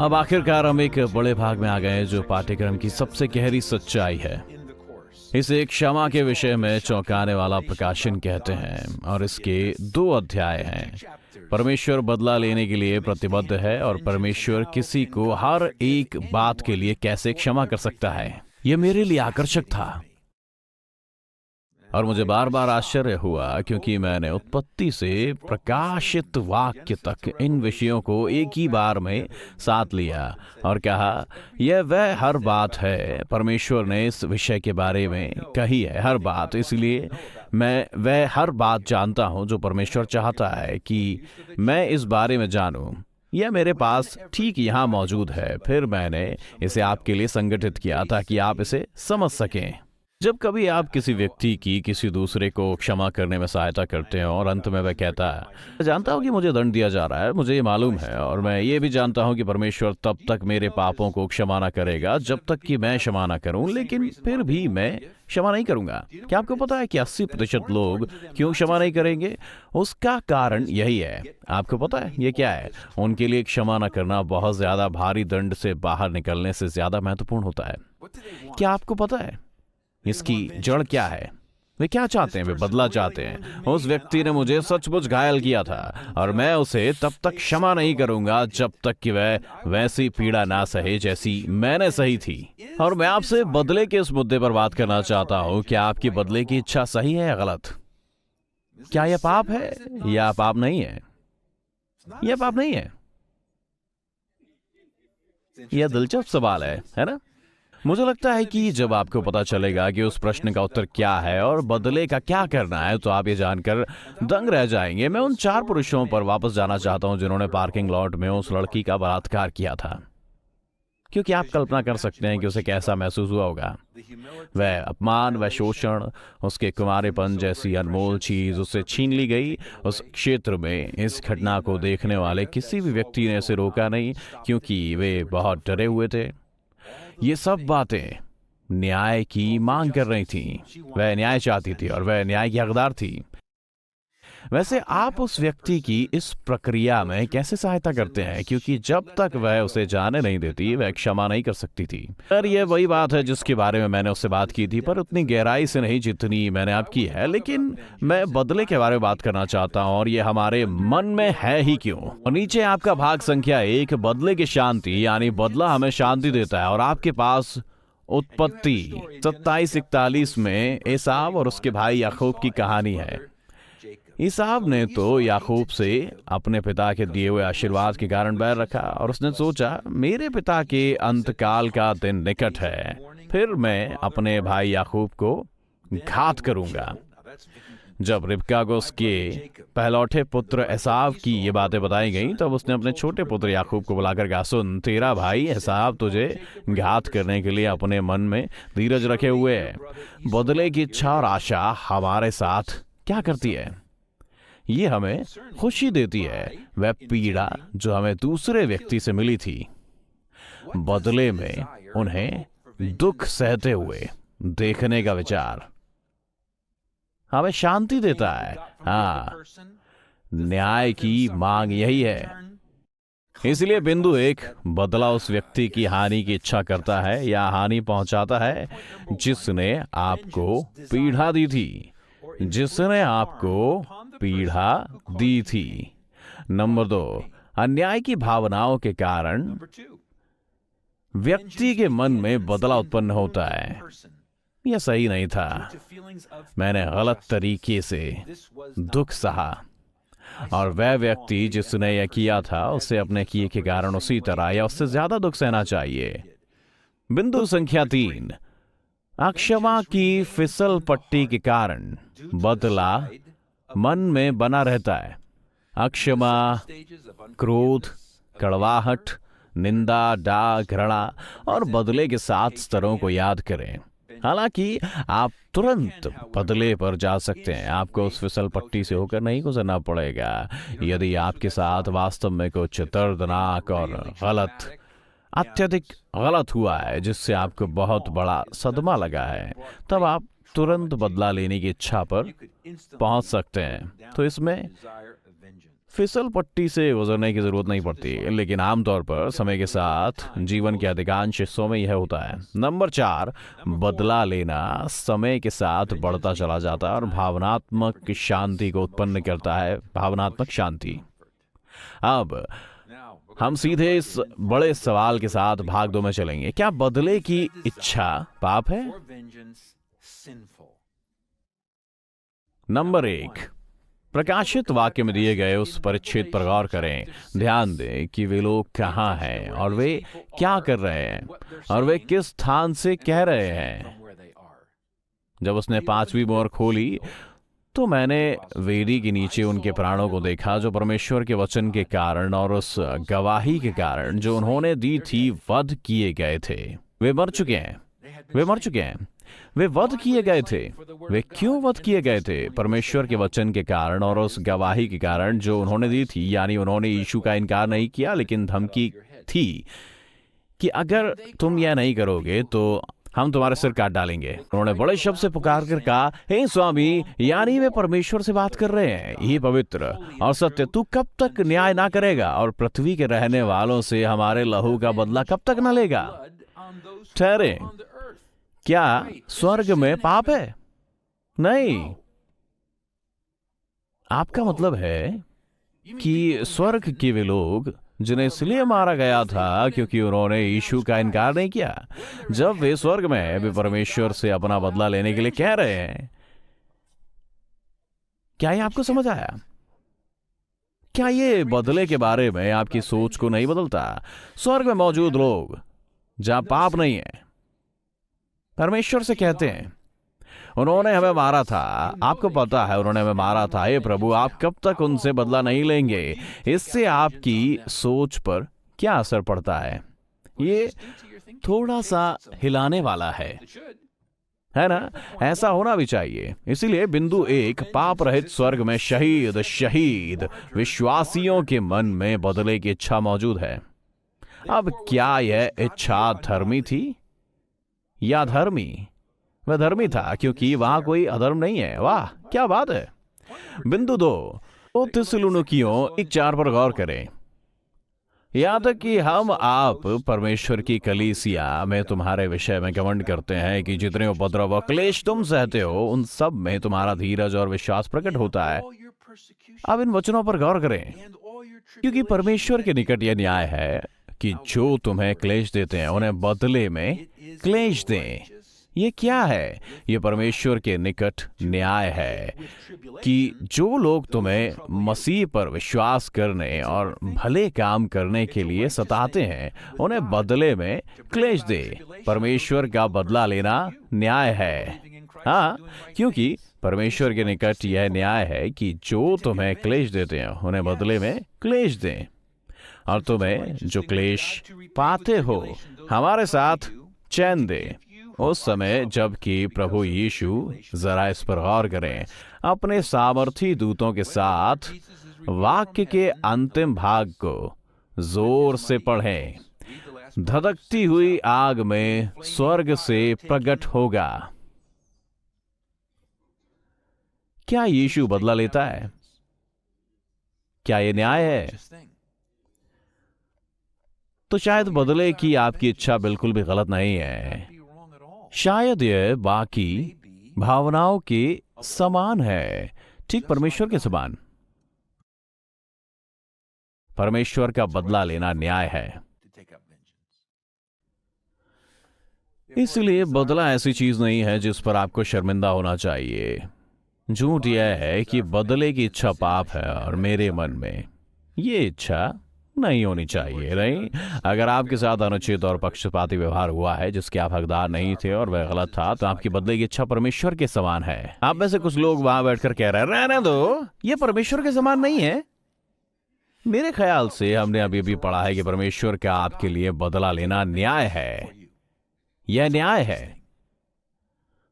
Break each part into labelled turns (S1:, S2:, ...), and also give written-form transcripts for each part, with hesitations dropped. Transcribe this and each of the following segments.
S1: अब आखिरकार हम एक बड़े भाग में आ गए हैं, जो पाठ्यक्रम की सबसे गहरी सच्चाई है। इसे क्षमा के विषय में चौंकाने वाला प्रकाशन कहते हैं और इसके 2 अध्याय हैं। परमेश्वर बदला लेने के लिए प्रतिबद्ध है और परमेश्वर किसी को हर एक बात के लिए कैसे क्षमा कर सकता है, यह मेरे लिए आकर्षक था। और मुझे बार बार आश्चर्य हुआ क्योंकि मैंने उत्पत्ति से प्रकाशित वाक्य तक इन विषयों को एक ही बार में साथ लिया और कहा, यह वह हर बात है परमेश्वर ने इस विषय के बारे में कही है, हर बात। इसलिए मैं वह हर बात जानता हूं जो परमेश्वर चाहता है कि मैं इस बारे में जानूं। यह मेरे पास ठीक यहाँ मौजूद है। फिर मैंने इसे आपके लिए संगठित किया ताकि आप इसे समझ सकें। जब कभी आप किसी व्यक्ति की किसी दूसरे को क्षमा करने में सहायता करते हैं और अंत में वह कहता है, मैं जानता हूं कि मुझे दंड दिया जा रहा है, मुझे ये मालूम है, और मैं ये भी जानता हूं कि परमेश्वर तब तक मेरे पापों को क्षमा न करेगा जब तक कि मैं क्षमा न करूं, लेकिन फिर भी मैं क्षमा नहीं करूंगा। क्या आपको पता है कि 80% लोग क्यों क्षमा नहीं करेंगे? उसका कारण यही है। आपको पता है ये क्या है? उनके लिए क्षमा न करना बहुत ज्यादा भारी दंड से बाहर निकलने से ज्यादा महत्वपूर्ण होता है। क्या आपको पता है इसकी जड़ क्या है? वे क्या चाहते हैं? वे बदला चाहते हैं। उस व्यक्ति ने मुझे सचमुच घायल किया था और मैं उसे तब तक क्षमा नहीं करूंगा जब तक कि वह वैसी पीड़ा ना सहे जैसी मैंने सही थी। और मैं आपसे बदले के इस मुद्दे पर बात करना चाहता हूं। क्या आपकी बदले की इच्छा सही है या गलत? क्या यह पाप है या पाप नहीं है? यह पाप नहीं है। यह दिलचस्प सवाल है ना? मुझे लगता है कि जब आपको पता चलेगा कि उस प्रश्न का उत्तर क्या है और बदले का क्या करना है, तो आप ये जानकर दंग रह जाएंगे। मैं उन 4 पुरुषों पर वापस जाना चाहता हूं जिन्होंने पार्किंग लॉट में उस लड़की का बलात्कार किया था, क्योंकि आप कल्पना कर सकते हैं कि उसे कैसा महसूस हुआ होगा। वह अपमान, वह शोषण, उसके कुमारेपन जैसी अनमोल चीज उससे छीन ली गई। उस क्षेत्र में इस घटना को देखने वाले किसी भी व्यक्ति ने इसे रोका नहीं, क्योंकि वे बहुत डरे हुए थे। ये सब बातें न्याय की मांग कर रही थीं। वह न्याय चाहती थी और वह न्याय की हकदार थी। वैसे आप उस व्यक्ति की इस प्रक्रिया में कैसे सहायता करते हैं? क्योंकि जब तक वह उसे जाने नहीं देती, वह क्षमा नहीं कर सकती थी। पर यह वही बात है जिसके बारे में मैंने उससे बात की थी, पर उतनी गहराई से नहीं जितनी मैंने आप की है। लेकिन मैं बदले के बारे में बात करना चाहता हूं, और यह हमारे मन में है ही क्यों। और नीचे आपका भाग संख्या 1, बदले की शांति, यानी बदला हमें शांति देता है। और आपके पास उत्पत्ति 27:41 में एसाव और उसके भाई याकूब की कहानी है। ईसाव ने तो याकूब से अपने पिता के दिए हुए आशीर्वाद के कारण बैर रखा और उसने सोचा, मेरे पिता के अंतकाल का दिन निकट है, फिर मैं अपने भाई याकूब को घात करूंगा। जब रिबका को उसके पहलौठे पुत्र एसाव की ये बातें बताई गईं, तब उसने अपने छोटे पुत्र याकूब को बुलाकर कहा, सुन, तेरा भाई एसाव तुझे घात करने के लिए अपने मन में धीरज रखे हुए है। बदले की इच्छा और आशा हमारे साथ क्या करती है? ये हमें खुशी देती है, वह पीड़ा जो हमें दूसरे व्यक्ति से मिली थी, बदले में उन्हें दुख सहते हुए देखने का विचार हमें शांति देता है। हाँ, न्याय की मांग यही है। इसलिए बिंदु 1, बदला उस व्यक्ति की हानि की इच्छा करता है या हानि पहुंचाता है जिसने आपको पीड़ा दी थी, जिसने आपको पीड़ा दी थी। नंबर 2, अन्याय की भावनाओं के कारण व्यक्ति के मन में बदला उत्पन्न होता है। यह सही नहीं था, मैंने गलत तरीके से दुख सहा, और वह व्यक्ति जिसने यह किया था उसे अपने किए के कारण उसी तरह या उससे ज्यादा दुख सहना चाहिए। बिंदु संख्या 3, अक्षमा की फिसल पट्टी के कारण बदला मन में बना रहता है। अक्षमा, क्रोध, कड़वाहट, निंदा, डाह, घृणा और बदले के 7 स्तरों को याद करें। हालांकि आप तुरंत बदले पर जा सकते हैं, आपको उस फिसल पट्टी से होकर नहीं गुजरना पड़ेगा। यदि आपके साथ वास्तव में कुछ दर्दनाक और गलत, अत्यधिक गलत हुआ है जिससे आपको बहुत बड़ा सदमा लगा है, तब आप तुरंत बदला लेने की इच्छा पर पहुंच सकते हैं। तो इसमें फिसल पट्टी से गुजरने की जरूरत नहीं पड़ती, लेकिन आमतौर पर समय के साथ जीवन के अधिकांश हिस्सों में यह होता है। नंबर 4, बदला लेना समय के साथ बढ़ता चला जाता है और भावनात्मक शांति को उत्पन्न करता है, भावनात्मक शांति। अब हम सीधे इस बड़े सवाल के साथ भाग 2 में चलेंगे। क्या बदले की इच्छा पाप है? नंबर 1, प्रकाशित वाक्य में दिए गए उस परिच्छेद पर गौर करें। ध्यान दें कि वे लोग कहाँ हैं और वे क्या कर रहे हैं और वे किस स्थान से कह रहे हैं। जब उसने 5वीं मोहर खोली तो मैंने वेदी के नीचे उनके प्राणों को देखा, जो परमेश्वर के वचन के कारण और उस गवाही के कारण जो उन्होंने दी थी वध किए गए थे। वे मर चुके हैं, वे मर चुके हैं, वे वध किए गए थे। वे क्यों वध किए गए थे? परमेश्वर के वचन के कारण और उस गवाही के कारण जो उन्होंने दी थी। यानी उन्होंने यीशु का इनकार नहीं किया, लेकिन धमकी थी कि अगर तुम यह नहीं करोगे तो हम तुम्हारे सिर काट डालेंगे। उन्होंने बड़े शब्द से पुकार कर कहा, हे स्वामी, यानी वे परमेश्वर से बात कर रहे हैं, ये पवित्र और सत्य, तू कब तक न्याय ना करेगा और पृथ्वी के रहने वालों से हमारे लहू का बदला कब तक न लेगा? ठहरे, क्या स्वर्ग में पाप है? नहीं। आपका मतलब है कि स्वर्ग के वे लोग जिन्हें इसलिए मारा गया था क्योंकि उन्होंने यीशु का इनकार नहीं किया, जब वे स्वर्ग में हैं, वे परमेश्वर से अपना बदला लेने के लिए कह रहे हैं। क्या ये आपको समझ आया? क्या ये बदले के बारे में आपकी सोच को नहीं बदलता? स्वर्ग में मौजूद लोग जहां पाप नहीं है, परमेश्वर से कहते हैं, उन्होंने हमें मारा था, आपको पता है उन्होंने हमें मारा था, हे प्रभु, आप कब तक उनसे बदला नहीं लेंगे? इससे आपकी सोच पर क्या असर पड़ता है? ये थोड़ा सा हिलाने वाला है ना? ऐसा होना भी चाहिए। इसीलिए बिंदु 1, पाप रहित स्वर्ग में शहीद विश्वासियों के मन में बदले की इच्छा मौजूद है। अब क्या यह इच्छा धर्मी थी या धर्मी? वह धर्मी था क्योंकि वहां कोई अधर्म नहीं है। वाह, क्या बात है। बिंदु 2, थिस्सलुनीकियों 1:4 पर गौर करें। यहां तक कि आप परमेश्वर की कलीसिया में तुम्हारे विषय में घमंड करते हैं कि जितने उपद्रव व क्लेश तुम सहते हो, उन सब में तुम्हारा धीरज और विश्वास प्रकट होता है। अब इन वचनों पर गौर करें, क्योंकि परमेश्वर के निकट यह न्याय है कि जो तुम्हें क्लेश देते हैं उन्हें बदले में क्लेश दें। ये क्या है? ये परमेश्वर के निकट न्याय है कि जो लोग तुम्हें मसीह पर विश्वास करने और भले काम करने के लिए सताते हैं, उन्हें बदले में क्लेश दे। परमेश्वर का बदला लेना न्याय है। हाँ, क्योंकि परमेश्वर के निकट यह न्याय है कि जो तुम्हें क्लेश देते हैं उन्हें बदले में क्लेश दें, और तुम्हें जो क्लेश पाते हो हमारे साथ चैन दे। उस समय जबकि प्रभु यीशु, जरा इस पर गौर करें, अपने सामर्थी दूतों के साथ वाक्य के अंतिम भाग को जोर से पढ़ें, धधकती हुई आग में स्वर्ग से प्रकट होगा। क्या यीशु बदला लेता है? क्या यह न्याय है? तो शायद बदले की आपकी इच्छा बिल्कुल भी गलत नहीं है। शायद यह बाकी भावनाओं के समान है, ठीक परमेश्वर के समान। परमेश्वर का बदला लेना न्याय है। इसलिए बदला ऐसी चीज नहीं है जिस पर आपको शर्मिंदा होना चाहिए। झूठ यह है कि बदले की इच्छा पाप है और मेरे मन में ये इच्छा नहीं होनी चाहिए। नहीं, अगर आपके साथ अनुचित और पक्षपाती व्यवहार हुआ है जिसके आप हकदार नहीं थे और वह गलत था, तो आपकी बदले की इच्छा परमेश्वर के समान है। आप में से कुछ लोग वहां बैठकर कह रहे हैं, रहने दो, ये परमेश्वर के समान नहीं है। मेरे ख्याल से हमने अभी भी पढ़ा है कि परमेश्वर का आपके लिए बदला लेना न्याय है। यह न्याय है।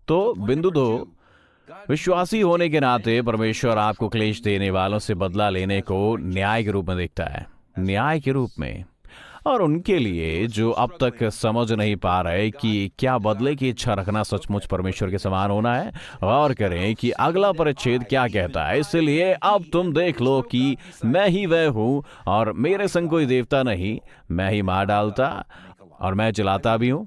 S1: तो बिंदु 2, विश्वासी होने के नाते परमेश्वर आपको क्लेश देने वालों से बदला लेने को न्याय के रूप में देखता है। न्याय के रूप में। और उनके लिए जो अब तक समझ नहीं पा रहे कि क्या बदले की इच्छा रखना सचमुच परमेश्वर के समान होना है, गौर करें कि अगला परिच्छेद क्या कहता है। इसलिए अब तुम देख लो कि मैं ही वह हूं और मेरे संग कोई देवता नहीं। मैं ही मार डालता और मैं चलाता भी हूं,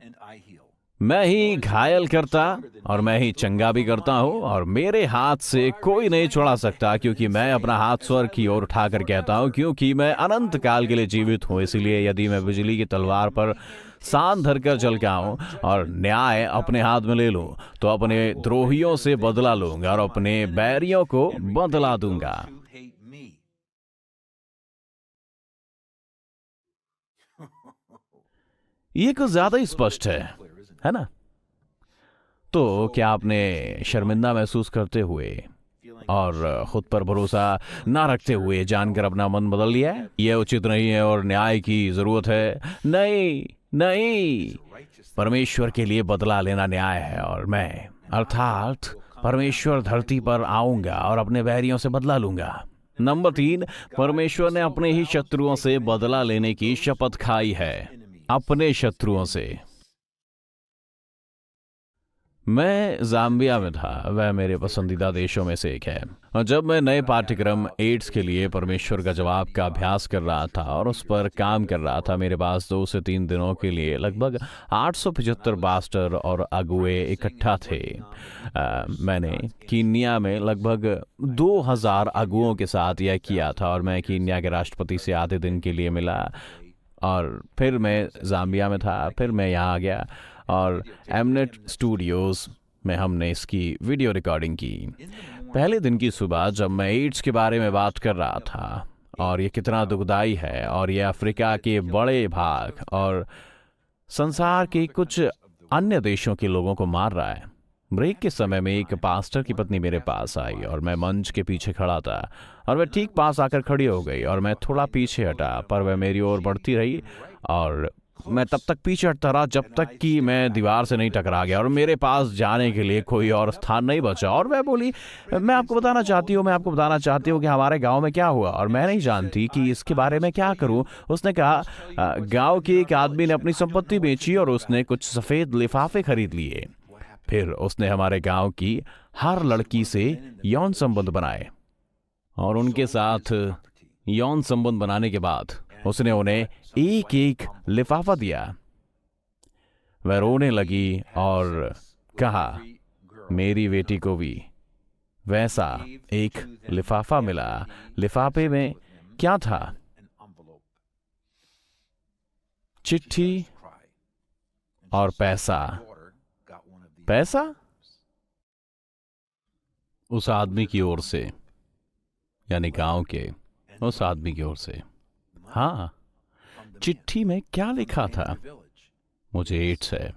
S1: मैं ही घायल करता और मैं ही चंगा भी करता हूं, और मेरे हाथ से कोई नहीं छुड़ा सकता, क्योंकि मैं अपना हाथ स्वर्ग की ओर उठाकर कहता हूं, क्योंकि मैं अनंत काल के लिए जीवित हूं। इसलिए यदि मैं बिजली की तलवार पर सान धरकर चल के आऊं और न्याय अपने हाथ में ले लूं, तो अपने द्रोहियों से बदला लूंगा और अपने बैरियों को बदला दूंगा। ये कुछ ज्यादा ही स्पष्ट है ना? तो क्या आपने शर्मिंदा महसूस करते हुए और खुद पर भरोसा ना रखते हुए जानकर अपना मन बदल लिया है? यह उचित नहीं है और न्याय की जरूरत है? नहीं, नहीं, परमेश्वर के लिए बदला लेना न्याय है, और मैं अर्थात परमेश्वर धरती पर आऊंगा और अपने बैरियों से बदला लूंगा। नंबर 3, परमेश्वर ने अपने ही शत्रुओं से बदला लेने की शपथ खाई है। अपने शत्रुओं से। मैं जाम्बिया में था, वह मेरे पसंदीदा देशों में से एक है, और जब मैं नए पाठ्यक्रम एड्स के लिए परमेश्वर का जवाब का अभ्यास कर रहा था और उस पर काम कर रहा था, मेरे पास 2 से 3 दिनों के लिए लगभग 875 पास्टर और अगुए इकट्ठा थे। मैंने कीनिया में लगभग 2000 अगुओं के साथ यह किया था, और मैं कीनिया के राष्ट्रपति से आधे दिन के लिए मिला, और फिर मैं जाम्बिया में था, फिर मैं यहाँ आ गया और एमनेट स्टूडियोज में हमने इसकी वीडियो रिकॉर्डिंग की। पहले दिन की सुबह जब मैं एड्स के बारे में बात कर रहा था और ये कितना दुखदाई है, और ये अफ्रीका के बड़े भाग और संसार के कुछ अन्य देशों के लोगों को मार रहा है। ब्रेक के समय में एक पास्टर की पत्नी मेरे पास आई और मैं मंच के पीछे खड़ा था, और वह ठीक पास आकर खड़ी हो गई और मैं थोड़ा पीछे हटा, पर वह मेरी ओर बढ़ती रही और मैं तब तक पीछे हटता रहा जब तक कि मैं दीवार से नहीं टकरा गया और मेरे पास जाने के लिए कोई और स्थान नहीं बचा। और वह बोली, मैं आपको बताना चाहती हूँ कि हमारे गांव में क्या हुआ, और मैं नहीं जानती कि इसके बारे में क्या करूं। उसने कहा, गांव के एक आदमी ने अपनी संपत्ति बेची और उसने कुछ सफेद लिफाफे खरीद लिए। फिर उसने हमारे गांव की हर लड़की से यौन संबंध बनाए, और उनके साथ यौन संबंध बनाने के बाद उसने उन्हें एक एक लिफाफा दिया। वह रोने लगी और कहा, मेरी बेटी को भी वैसा एक लिफाफा मिला। लिफाफे में क्या था? चिट्ठी और पैसा। पैसा उस आदमी की ओर से, यानी गांव के उस आदमी की ओर से। हाँ, चिट्ठी में क्या लिखा था? मुझे एड्स है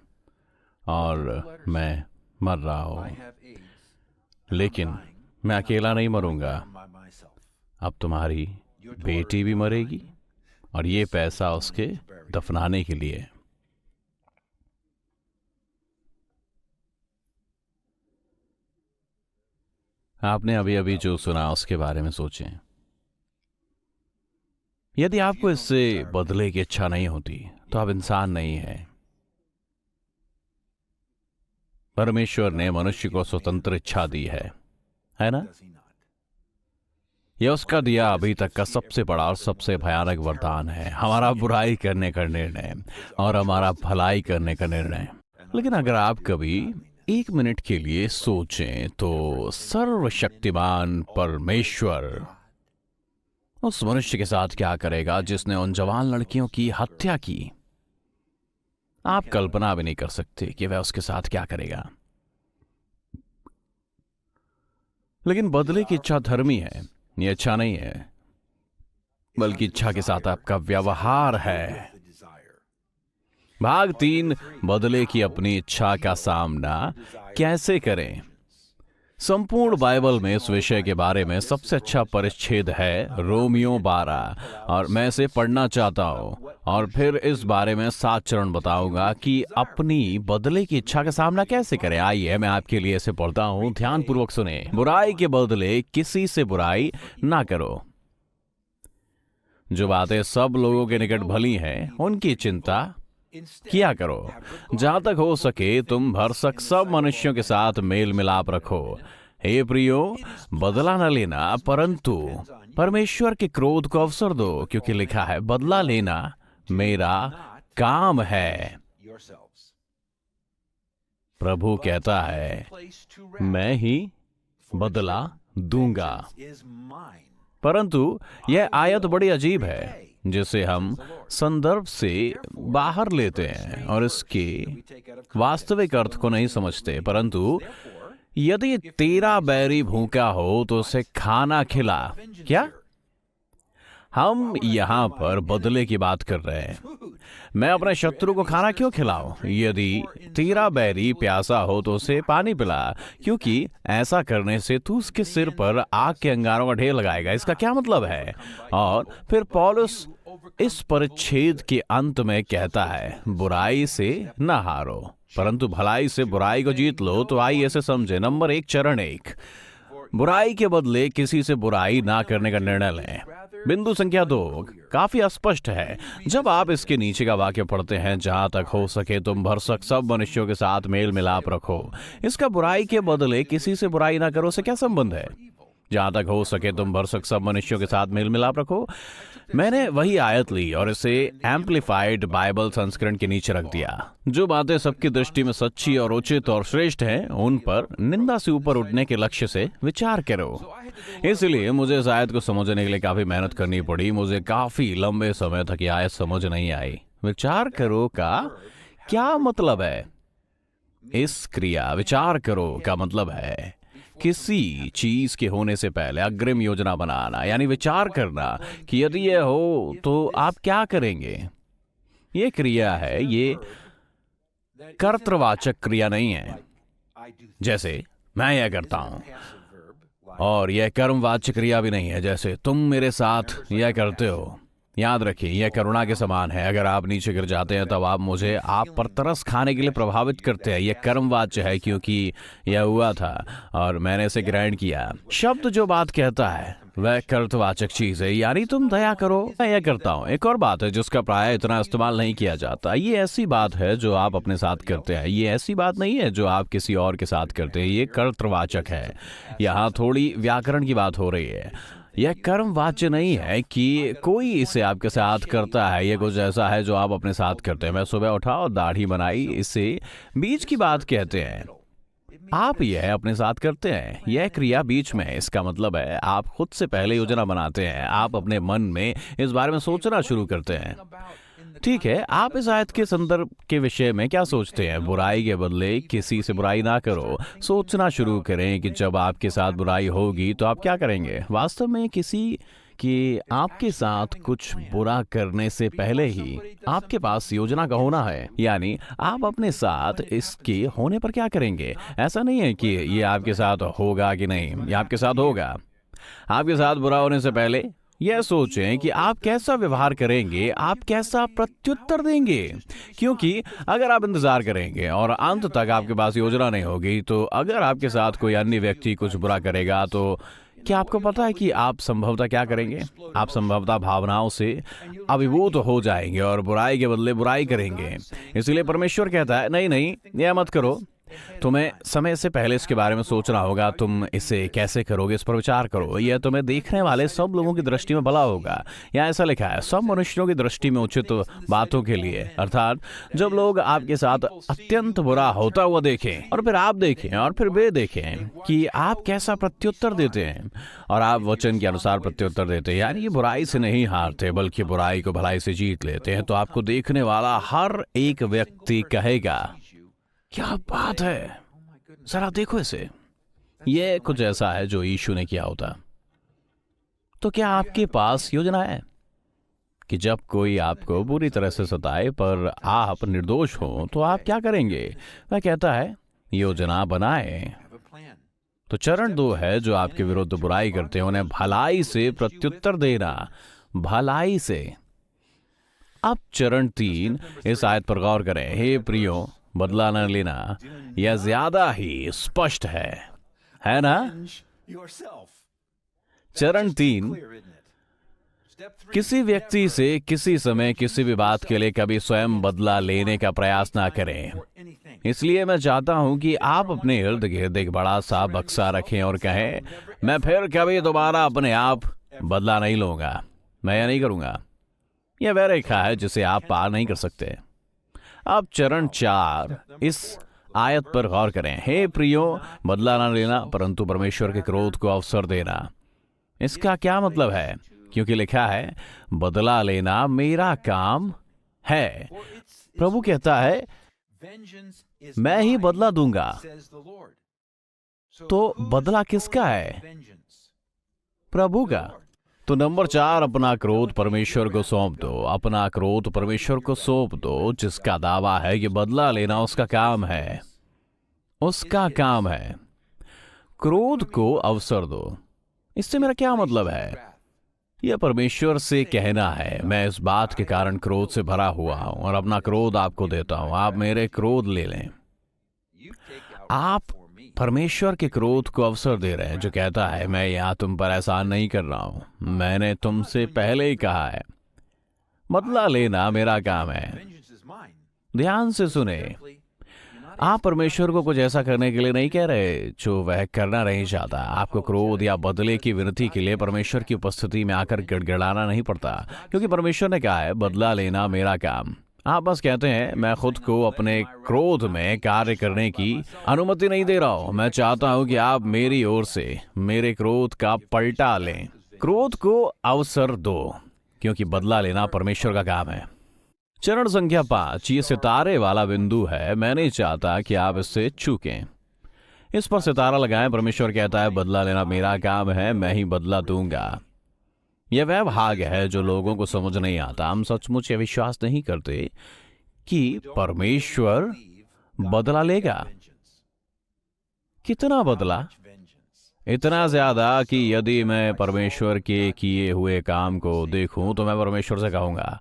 S1: और मैं मर रहा हूं, लेकिन मैं अकेला नहीं मरूंगा। अब तुम्हारी बेटी भी मरेगी, और ये पैसा उसके दफनाने के लिए। आपने अभी अभी जो सुना उसके बारे में सोचें। यदि आपको इससे बदले की इच्छा नहीं होती तो आप इंसान नहीं हैं। परमेश्वर ने मनुष्य को स्वतंत्र इच्छा दी है ना? यह उसका दिया अभी तक का सबसे बड़ा और सबसे भयानक वरदान है, हमारा बुराई करने का निर्णय और हमारा भलाई करने का निर्णय। लेकिन अगर आप कभी 1 मिनट के लिए सोचें तो सर्वशक्तिमान परमेश्वर उस मनुष्य के साथ क्या करेगा जिसने उन जवान लड़कियों की हत्या की। आप कल्पना भी नहीं कर सकते कि वह उसके साथ क्या करेगा। लेकिन बदले की इच्छा धर्मी है, यह इच्छा नहीं है, बल्कि इच्छा के साथ आपका व्यवहार है। भाग 3, बदले की अपनी इच्छा का सामना कैसे करें। संपूर्ण बाइबल में इस विषय के बारे में सबसे अच्छा परिच्छेद है रोमियो 12, और मैं इसे पढ़ना चाहता हूं और फिर इस बारे में 7 चरण बताऊंगा कि अपनी बदले की इच्छा का सामना कैसे करें। आइए मैं आपके लिए इसे पढ़ता हूं, ध्यानपूर्वक सुने। बुराई के बदले किसी से बुराई ना करो। जो बातें सब लोगों के निकट भली हैं उनकी चिंता किया करो। जहां तक हो सके तुम भरसक सब मनुष्यों के साथ मेल मिलाप रखो। हे प्रियो, बदला न लेना, परंतु परमेश्वर के क्रोध को अवसर दो, क्योंकि लिखा है, बदला लेना मेरा काम है। प्रभु कहता है, मैं ही बदला दूंगा। परंतु यह आयत बड़ी अजीब है जिसे हम संदर्भ से बाहर लेते हैं और इसके वास्तविक अर्थ को नहीं समझते। परंतु यदि तेरा बैरी भूखा हो तो उसे खाना खिला। क्या? हम यहां पर बदले की बात कर रहे हैं। मैं अपने शत्रु को खाना क्यों खिलाऊं? यदि तेरा बैरी प्यासा हो तो उसे पानी पिला, क्योंकि ऐसा करने से तू उसके सिर पर आग के अंगारों का ढेर लगाएगा। इसका क्या मतलब है? और फिर पौलुस इस परिच्छेद के अंत में कहता है, बुराई से न हारो परंतु भलाई से बुराई को जीत लो। तो आइए इसे समझे। नंबर 1, चरण 1, बुराई के बदले किसी से बुराई ना करने का निर्णय लें। बिंदु संख्या 2 काफी अस्पष्ट है। जब आप इसके नीचे का वाक्य पढ़ते हैं, जहां तक हो सके तुम भरसक सब मनुष्यों के साथ मेल मिलाप रखो, इसका बुराई के बदले किसी से बुराई ना करो से क्या संबंध है? जहां तक हो सके तुम भरसक सब मनुष्यों के साथ मेल मिलाप रखो। मैंने वही आयत ली और इसे एम्पलीफाइड बाइबल संस्करण के नीचे रख दिया। जो बातें सबकी दृष्टि में सच्ची और उचित और श्रेष्ठ हैं, उन पर निंदा से ऊपर उठने के लक्ष्य से विचार करो। इसलिए मुझे इस आयत को समझने के लिए काफी मेहनत करनी पड़ी। मुझे काफी लंबे समय तक ये आयत समझ नहीं आई। विचार करो का क्या मतलब है? इस क्रिया विचार करो का मतलब है किसी चीज के होने से पहले अग्रिम योजना बनाना, यानी विचार करना कि यदि यह हो तो आप क्या करेंगे। यह क्रिया है, ये कर्तृवाचक क्रिया नहीं है, जैसे मैं यह करता हूं, और यह कर्मवाचक क्रिया भी नहीं है, जैसे तुम मेरे साथ यह करते हो। याद रखिए, यह करुणा के समान है। अगर आप नीचे गिर जाते हैं तब आप मुझे आप पर तरस खाने के लिए प्रभावित करते हैं। यह कर्मवाच्य है क्योंकि यह हुआ था और मैंने इसे ग्रहण किया। शब्द जो बात कहता है वह कर्तवाचक चीज है, यानी तुम दया करो, मैं यह करता हूँ। एक और बात है जिसका प्राय इतना इस्तेमाल नहीं किया जाता। ये ऐसी बात है जो आप अपने साथ करते हैं, ये ऐसी बात नहीं है जो आप किसी और के साथ करते हैं। ये कर्तवाचक है। यहाँ थोड़ी व्याकरण की बात हो रही है। यह कर्मवाच्य नहीं है कि कोई इसे आपके साथ करता है। यह कुछ ऐसा है जो आप अपने साथ करते हैं। मैं सुबह उठा और दाढ़ी बनाई, इसे बीच की बात कहते हैं। आप यह अपने साथ करते हैं। यह क्रिया बीच में है। इसका मतलब है आप खुद से पहले योजना बनाते हैं। आप अपने मन में इस बारे में सोचना शुरू करते हैं। ठीक है, आप इस आयत के संदर्भ के विषय में क्या सोचते हैं? बुराई के बदले किसी से बुराई ना करो। सोचना शुरू करें कि जब आपके साथ बुराई होगी तो आप क्या करेंगे। वास्तव में किसी कि आपके साथ कुछ बुरा करने से पहले ही आपके पास योजना का होना है, यानी आप अपने साथ इसके होने पर क्या करेंगे। ऐसा नहीं है कि ये आपके साथ होगा कि नहीं, ये आपके साथ होगा। आपके साथ बुरा होने से पहले यह सोचें कि आप कैसा व्यवहार करेंगे, आप कैसा प्रत्युत्तर देंगे। क्योंकि अगर आप इंतजार करेंगे और अंत तक आपके पास योजना नहीं होगी, तो अगर आपके साथ कोई अन्य व्यक्ति कुछ बुरा करेगा तो क्या आपको पता है कि आप संभवतः क्या करेंगे? आप संभवतः भावनाओं से अभिभूत हो जाएंगे और बुराई के बदले बुराई करेंगे। इसलिए परमेश्वर कहता है, नहीं नहीं, यह मत करो। तुम्हें समय से पहले इसके बारे में सोचना होगा। तुम इसे कैसे करोगे, इस पर विचार करो। यह तुम्हें देखने वाले सब लोगों की दृष्टि में भला होगा। यहाँ ऐसा लिखा है, सब मनुष्यों की दृष्टि में उचित बातों के लिए, अर्थात जब लोग आपके साथ अत्यंत बुरा होता हुआ देखें और फिर आप देखें और फिर वे देखें कि आप कैसा प्रत्युत्तर देते हैं और आप वचन के अनुसार प्रत्युत्तर देते हैं, यानी ये बुराई से नहीं हारते बल्कि बुराई को भलाई से जीत लेते हैं, तो आपको देखने वाला हर एक व्यक्ति कहेगा, क्या बात है, जरा देखो इसे। यह कुछ ऐसा है जो यीशु ने किया होता। तो क्या आपके पास योजना है कि जब कोई आपको बुरी तरह से सताए पर आप निर्दोष हो तो आप क्या करेंगे? वह कहता है, योजना बनाए। तो चरण 2 है, जो आपके विरुद्ध बुराई करते हैं उन्हें भलाई से प्रत्युत्तर देना, भलाई से। अब चरण 3, इस आयत पर गौर करें। हे प्रियो, बदला न लेना, यह ज्यादा ही स्पष्ट है ना? चरण 3, किसी व्यक्ति से किसी समय किसी भी बात के लिए कभी स्वयं बदला लेने का प्रयास ना करें। इसलिए मैं चाहता हूं कि आप अपने इर्द गिर्द एक बड़ा सा बक्सा रखें और कहें, मैं फिर कभी दोबारा अपने आप बदला नहीं लूंगा, मैं यह नहीं करूंगा। यह वह रेखा है जिसे आप पार नहीं कर सकते। अब चरण 4 इस आयत पर गौर करें। हे प्रियो, बदला ना लेना परंतु परमेश्वर के क्रोध को अवसर देना। इसका क्या मतलब है? क्योंकि लिखा है बदला लेना मेरा काम है। प्रभु कहता है मैं ही बदला दूंगा। तो बदला किसका है? प्रभु का। तो नंबर 4, अपना क्रोध परमेश्वर को सौंप दो। अपना क्रोध परमेश्वर को सौंप दो, जिसका दावा है कि बदला लेना उसका काम है। उसका काम है। क्रोध को अवसर दो। इससे मेरा क्या मतलब है? यह परमेश्वर से कहना है, मैं इस बात के कारण क्रोध से भरा हुआ हूं और अपना क्रोध आपको देता हूं, आप मेरे क्रोध ले लें। आप परमेश्वर के क्रोध को अवसर दे रहे हैं, जो कहता है मैं यहां तुम पर एहसान नहीं कर रहा हूं, मैंने तुमसे पहले ही कहा है, बदला लेना मेरा काम है। ध्यान से सुने, आप परमेश्वर को कुछ ऐसा करने के लिए नहीं कह रहे जो वह करना नहीं चाहता। आपको क्रोध या बदले की विनती के लिए परमेश्वर की उपस्थिति में आकर गिड़गिड़ाना नहीं पड़ता, क्योंकि परमेश्वर ने कहा है बदला लेना मेरा काम। आप बस कहते हैं मैं खुद को अपने क्रोध में कार्य करने की अनुमति नहीं दे रहा हूं, मैं चाहता हूं कि आप मेरी ओर से मेरे क्रोध का पलटा लें। क्रोध को अवसर दो, क्योंकि बदला लेना परमेश्वर का काम है। चरण संख्या 5 ये सितारे वाला बिंदु है। मैं नहीं चाहता कि आप इससे चूकें। इस पर सितारा लगाएं। परमेश्वर कहता है बदला लेना मेरा काम है, मैं ही बदला दूंगा। यह वह भाग है जो लोगों को समझ नहीं आता। हम सचमुच यह विश्वास नहीं करते कि परमेश्वर बदला लेगा। कितना बदला? इतना ज्यादा कि यदि मैं परमेश्वर के किए हुए काम को देखूं तो मैं परमेश्वर से कहूंगा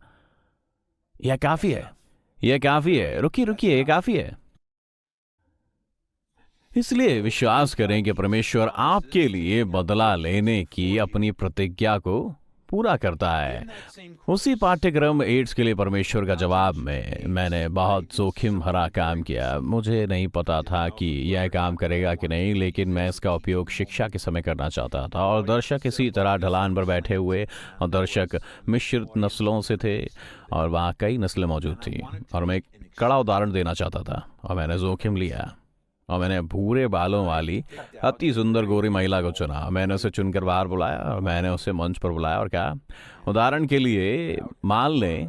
S1: यह काफी है, यह काफी है, रुकिए, यह काफी है। इसलिए विश्वास करें कि परमेश्वर आपके लिए बदला लेने की अपनी प्रतिज्ञा को पूरा करता है। उसी पाठ्यक्रम एड्स के लिए परमेश्वर का जवाब में मैंने बहुत जोखिम भरा काम किया। मुझे नहीं पता था कि यह काम करेगा कि नहीं, लेकिन मैं इसका उपयोग शिक्षा के समय करना चाहता था। और दर्शक इसी तरह ढलान पर बैठे हुए, और दर्शक मिश्रित नस्लों से थे और वहाँ कई नस्लें मौजूद थी। और मैं एक कड़ा उदाहरण देना चाहता था और मैंने जोखिम लिया और मैंने भूरे बालों वाली अति सुंदर गोरी महिला को चुना। मैंने उसे चुनकर बाहर बुलाया और मैंने उसे मंच पर बुलाया और कहा, उदाहरण के लिए मान लें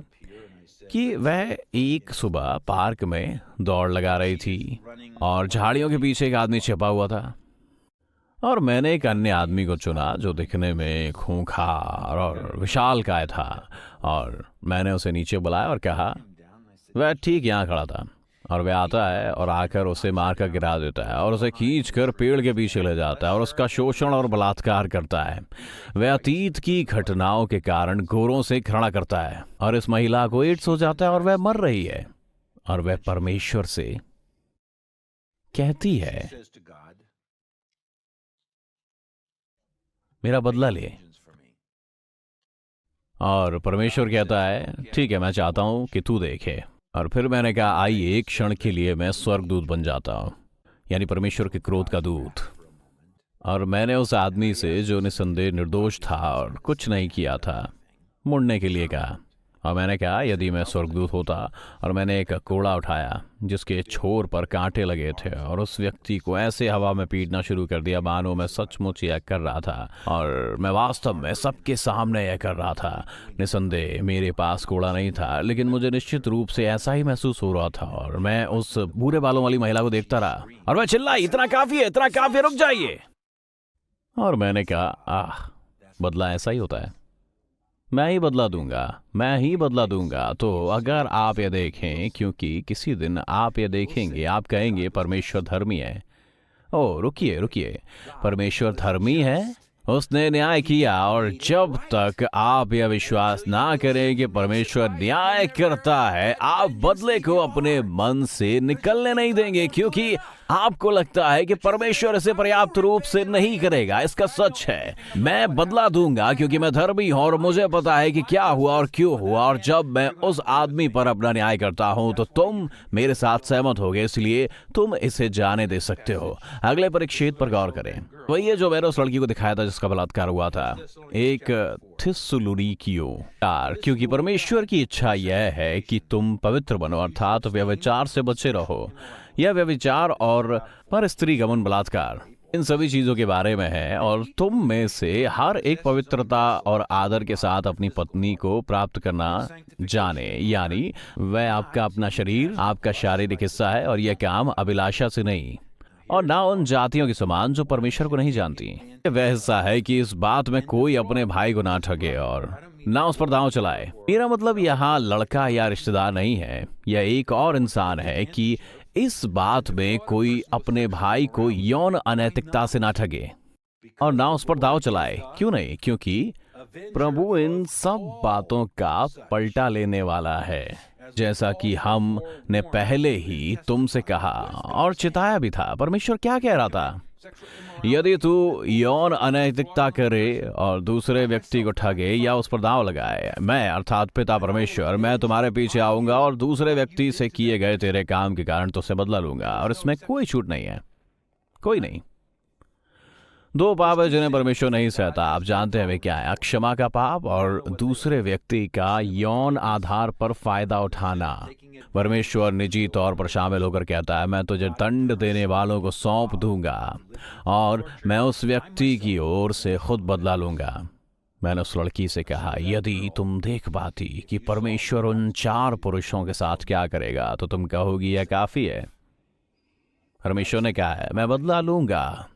S1: कि वह एक सुबह पार्क में दौड़ लगा रही थी और झाड़ियों के पीछे एक आदमी छिपा हुआ था। और मैंने एक अन्य आदमी को चुना जो दिखने में खूंखार और विशालकाय था, और मैंने उसे नीचे बुलाया और कहा, वह ठीक यहाँ खड़ा था और वह आता है और आकर उसे मारकर गिरा देता है और उसे खींचकर पेड़ के पीछे ले जाता है और उसका शोषण और बलात्कार करता है। वह अतीत की घटनाओं के कारण गोरों से घृणा करता है और इस महिला को एड्स हो जाता है और वह मर रही है। और वह परमेश्वर से कहती है मेरा बदला ले। और परमेश्वर कहता है ठीक है, मैं चाहता हूं कि तू देखे। और फिर मैंने कहा आइए एक क्षण के लिए मैं स्वर्गदूत बन जाता हूं, यानी परमेश्वर के क्रोध का दूत। और मैंने उस आदमी से जो निसंदेह निर्दोष था और कुछ नहीं किया था, मुड़ने के लिए कहा। और मैंने कहा यदि मैं स्वर्गदूत होता और मैंने एक कोड़ा उठाया जिसके छोर पर कांटे लगे थे और उस व्यक्ति को ऐसे हवा में पीटना शुरू कर दिया मानो मैं सचमुच यह कर रहा था और मैं वास्तव में सबके सामने यह कर रहा था। निसंदेह मेरे पास कोड़ा नहीं था, लेकिन मुझे निश्चित रूप से ऐसा ही महसूस हो रहा था। और मैं उस भूरे बालों वाली महिला को देखता रहा और मैं चिल्लाई, इतना काफी है, इतना काफी है, रुक जाइए। और मैंने कहा बदला ऐसा ही होता है, मैं ही बदला दूंगा, मैं ही बदला दूंगा। तो अगर आप ये देखें, क्योंकि किसी दिन आप ये देखेंगे, आप कहेंगे परमेश्वर धर्मी है। ओ रुकिए, परमेश्वर धर्मी है, उसने न्याय किया। और जब तक आप यह विश्वास ना करें कि परमेश्वर न्याय करता है, आप बदले को अपने मन से निकलने नहीं देंगे, क्योंकि आपको लगता है कि परमेश्वर इसे पर्याप्त रूप से नहीं करेगा, इसका सच है मैं बदला दूंगा क्योंकि मैं धर्मी हूं और मुझे पता है कि क्या हुआ और क्यों हुआ, और जब मैं उस आदमी पर अपना न्याय करता हूं तो तुम मेरे साथ सहमत होगे, इसलिए तुम इसे जाने दे सकते हो। अगले परिच्छेद पर गौर करें। वही है जो मैंने उस लड़की को दिखाया था जिसका बलात्कार हुआ था, एक थिस्सलुनीकियों 4। क्योंकि परमेश्वर की इच्छा यह है कि तुम पवित्र बनो, अर्थात व्यभिचार से बचे रहो। यह व्यभिचार और पर स्त्री गमन, बलात्कार, इन सभी चीजों के बारे में है, और तुम में से हर एक पवित्रता और आदर के साथ अपनी पत्नी को प्राप्त करना जाने, यानी वह आपका अपना शरीर, आपका शारीरिक हिस्सा है, और यह काम अभिलाषा से नहीं, और ना उन जातियों के समान जो परमेश्वर को नहीं जानती। वह हिस्सा है कि इस बात में कोई अपने भाई को ना ठगे और ना उस पर दांव चलाए। मेरा मतलब यहाँ लड़का या रिश्तेदार नहीं है, यह एक और इंसान है कि इस बात में कोई अपने भाई को यौन अनैतिकता से ना ठगे और ना उस पर दांव चलाए। क्यों नहीं? क्योंकि प्रभु इन सब बातों का पलटा लेने वाला है, जैसा कि हमने पहले ही तुमसे कहा और चिताया भी था। परमेश्वर क्या कह रहा था? यदि तू यौन अनैतिकता करे और दूसरे व्यक्ति को ठगे या उस पर दांव लगाए, मैं अर्थात पिता परमेश्वर, मैं तुम्हारे पीछे आऊंगा और दूसरे व्यक्ति से किए गए तेरे काम के कारण तुझसे बदला लूंगा, और इसमें कोई छूट नहीं है, कोई नहीं। दो पाप है जिन्हें परमेश्वर नहीं सहता। आप जानते हैं वे क्या है? अक्षमा का पाप और दूसरे व्यक्ति का यौन आधार पर फायदा उठाना। परमेश्वर निजी तौर पर शामिल होकर कहता है, मैं तुझे दंड देने वालों को सौंप दूंगा और मैं उस व्यक्ति की ओर से खुद बदला लूंगा। मैंने उस लड़की से कहा, यदि तुम देख पाती कि परमेश्वर उन 4 पुरुषों के साथ क्या करेगा तो तुम कहोगी यह काफी है। परमेश्वर ने कहा है, मैं बदला लूंगा।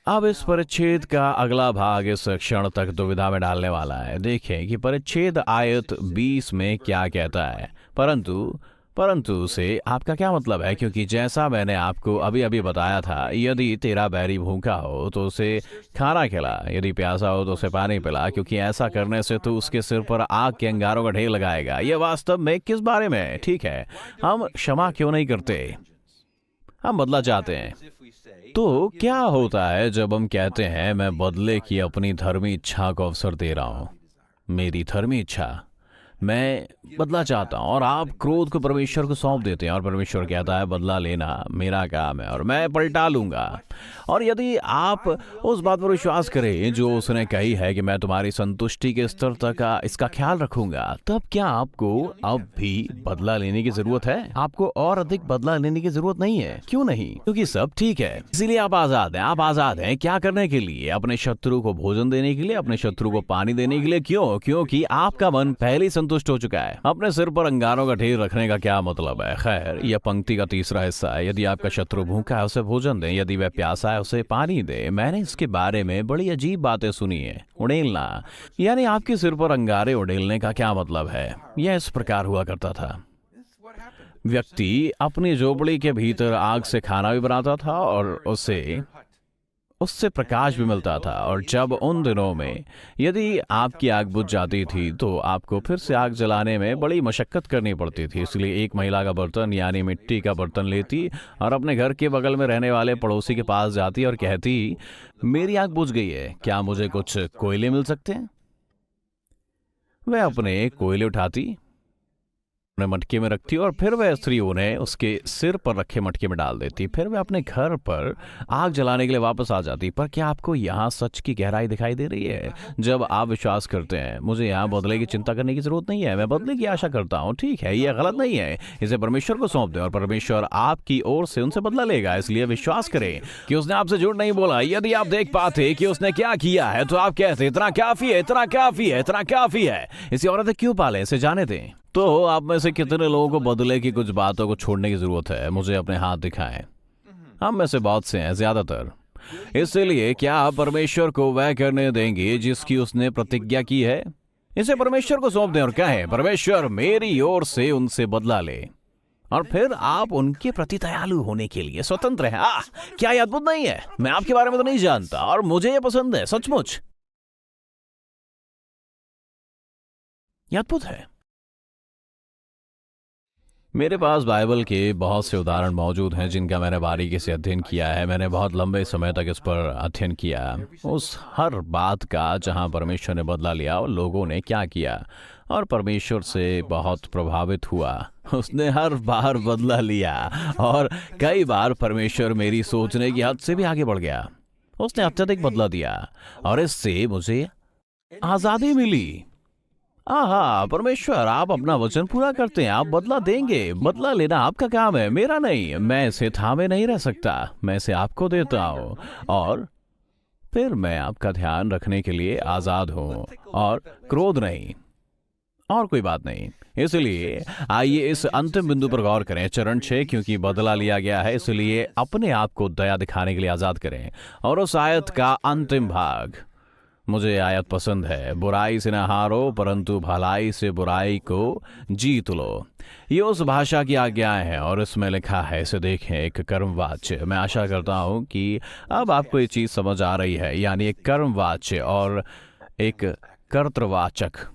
S1: अब इस परिच्छेद का अगला भाग इस क्षण तक दुविधा में डालने वाला है। देखें कि परिच्छेद आयत 20 में क्या कहता है। परंतु से आपका क्या मतलब है? क्योंकि जैसा मैंने आपको अभी अभी बताया था, यदि तेरा बैरी भूखा हो तो उसे खाना खिला, यदि प्यासा हो तो उसे पानी पिला, क्योंकि ऐसा करने से तो उसके सिर पर आग के अंगारों का ढेर लगाएगा। यह वास्तव में किस बारे में है? ठीक है, हम क्षमा क्यों नहीं करते? हम बदला चाहते हैं। तो क्या होता है जब हम कहते हैं, मैं बदले की अपनी धर्मी इच्छा को अवसर दे रहा हूं? मेरी धर्मी इच्छा, मैं बदला चाहता हूं, और आप क्रोध को परमेश्वर को सौंप देते हैं और परमेश्वर कहता है, बदला लेना मेरा काम है और मैं पलटा लूंगा। और यदि आप उस बात पर विश्वास करें जो उसने कही है कि मैं तुम्हारी संतुष्टि के स्तर तक इसका ख्याल रखूंगा, तब क्या आपको अब भी बदला लेने की जरूरत है? आपको और अधिक बदला लेने की जरूरत नहीं है। क्यों नहीं? क्योंकि सब ठीक है, इसीलिए आप आजाद हैं। आप आजाद हैं क्या करने के लिए? अपने शत्रु को भोजन देने के लिए, अपने शत्रु को पानी देने के लिए। क्यों? क्योंकि आपका मन पहले ही संतुष्ट हो चुका है। अपने सिर पर अंगारों का ढेर रखने का क्या मतलब है? खैर, यह पंक्ति का तीसरा हिस्सा है। यदि आपका शत्रु भूखा है उसे भोजन दें, यदि वह प्यासा है उसे पानी दे। मैंने इसके बारे में बड़ी अजीब बातें सुनी है। उड़ेलना, यानी आपके सिर पर अंगारे उड़ेलने का क्या मतलब है? यह इस प्रकार हुआ करता था। व्यक्ति अपनी झोपड़ी के भीतर आग से खाना भी बनाता था और उससे प्रकाश भी मिलता था। और जब उन दिनों में यदि आपकी आग बुझ जाती थी तो आपको फिर से आग जलाने में बड़ी मशक्कत करनी पड़ती थी। इसलिए एक महिला का बर्तन यानी मिट्टी का बर्तन लेती और अपने घर के बगल में रहने वाले पड़ोसी के पास जाती और कहती, मेरी आग बुझ गई है, क्या मुझे कुछ कोयले मिल सकते हैं? वह अपने कोयले उठाती, अपने मटके में रखती और फिर वह स्त्री उन्हें उसके सिर पर रखे मटके में डाल देती। फिर वह अपने घर पर आग जलाने के लिए वापस आ जाती। पर क्या आपको यहाँ सच की गहराई दिखाई दे रही है? जब आप विश्वास करते हैं, मुझे यहाँ बदले की चिंता करने की जरूरत नहीं है, मैं बदले की आशा करता हूँ, ठीक है, यह गलत नहीं है, इसे परमेश्वर को सौंप दें और परमेश्वर आपकी ओर से उनसे बदला लेगा। इसलिए विश्वास करें कि उसने आपसे झूठ नहीं बोला। यदि आप देख पाते कि उसने क्या किया है तो आप कहते, इतना काफी है, इतना काफी है, इतना काफी है, इसी औरत क्यों पाले, इसे जाने दें। तो आप में से कितने लोगों को बदले की कुछ बातों को छोड़ने की जरूरत है? मुझे अपने हाथ दिखाएं। हम में से बहुत से हैं, ज्यादातर। इसलिए क्या आप परमेश्वर को वह करने देंगे जिसकी उसने प्रतिज्ञा की है? इसे परमेश्वर को सौंप दें और कहें, परमेश्वर मेरी ओर से उनसे बदला ले, और फिर आप उनके प्रति दयालु होने के लिए स्वतंत्र हैं। क्या यह अद्भुत नहीं है? मैं आपके बारे में तो नहीं जानता और मुझे यह पसंद है, सचमुच यह अद्भुत है। मेरे पास बाइबल के बहुत से उदाहरण मौजूद हैं जिनका मैंने बारीकी से अध्ययन किया है। मैंने बहुत लंबे समय तक इस पर अध्ययन किया, उस हर बात का जहां परमेश्वर ने बदला लिया और लोगों ने क्या किया, और परमेश्वर से बहुत प्रभावित हुआ। उसने हर बार बदला लिया और कई बार परमेश्वर मेरी सोचने की हद से भी आगे बढ़ गया। उसने अत्यधिक बदला दिया और इससे मुझे आजादी मिली। आहा, परमेश्वर आप अपना वचन पूरा करते हैं, आप बदला देंगे। बदला लेना आपका काम है, मेरा नहीं। मैं इसे थामे नहीं रह सकता, मैं इसे आपको देता हूं और फिर मैं आपका ध्यान रखने के लिए आजाद हूं और क्रोध नहीं और कोई बात नहीं। इसलिए आइए इस अंतिम बिंदु पर गौर करें, चरण 6। क्योंकि बदला लिया गया है इसलिए अपने आप को दया दिखाने के लिए आजाद करें। और उस आयत का अंतिम भाग, मुझे आयत पसंद है, बुराई से न हारो परंतु भलाई से बुराई को जीत लो। ये उस भाषा की आज्ञाएं हैं और इसमें लिखा है, इसे देखें, एक कर्मवाच्य। मैं आशा करता हूं कि अब आपको ये चीज समझ आ रही है, यानी एक कर्मवाच्य और एक कर्तृवाचक।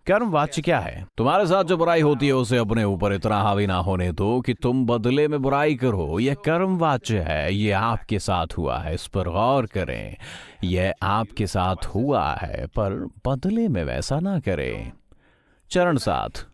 S1: कर्मवाच्य क्या है? तुम्हारे साथ जो बुराई होती है उसे अपने ऊपर इतना हावी ना होने दो कि तुम बदले में बुराई करो। यह कर्मवाच्य है, यह आपके साथ हुआ है, इस पर गौर करें। यह आपके साथ हुआ है पर बदले में वैसा ना करें। चरण 7,